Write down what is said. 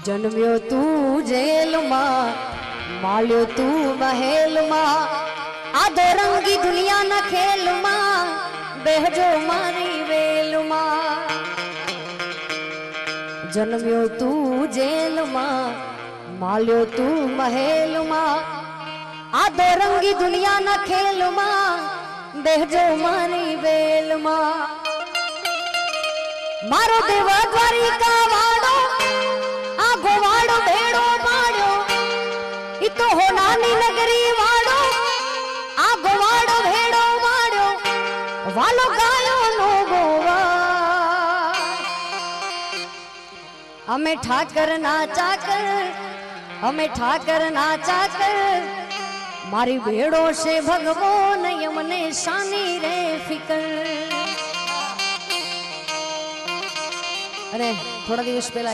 जन्म्यो तू जेल मां, माल्यो तू महल मां, आधो रंगी दुनिया न खेल मां, बेहजो मारी वेल मां। जन्म्यो तू जेल मां, माल्यो तू महल मां, आधो रंगी दुनिया न खेल मां, बेहजो मारी वेल मां। मारो देवा द्वारिका वाड़ो, आगो वाड़ो भेड़ो माड़ो, इतो हो नानी नगरी वाड़ो, आगो वाड़ो भेड़ो माड़ो, वालो गायो नो गोवा। हमें ठाकर नाचा कर, हमें ठाकर नाचा कर, मारी भेड़ो से भगवान यमने शानी रे फिकर। अरे थोड़ा दिवस पहला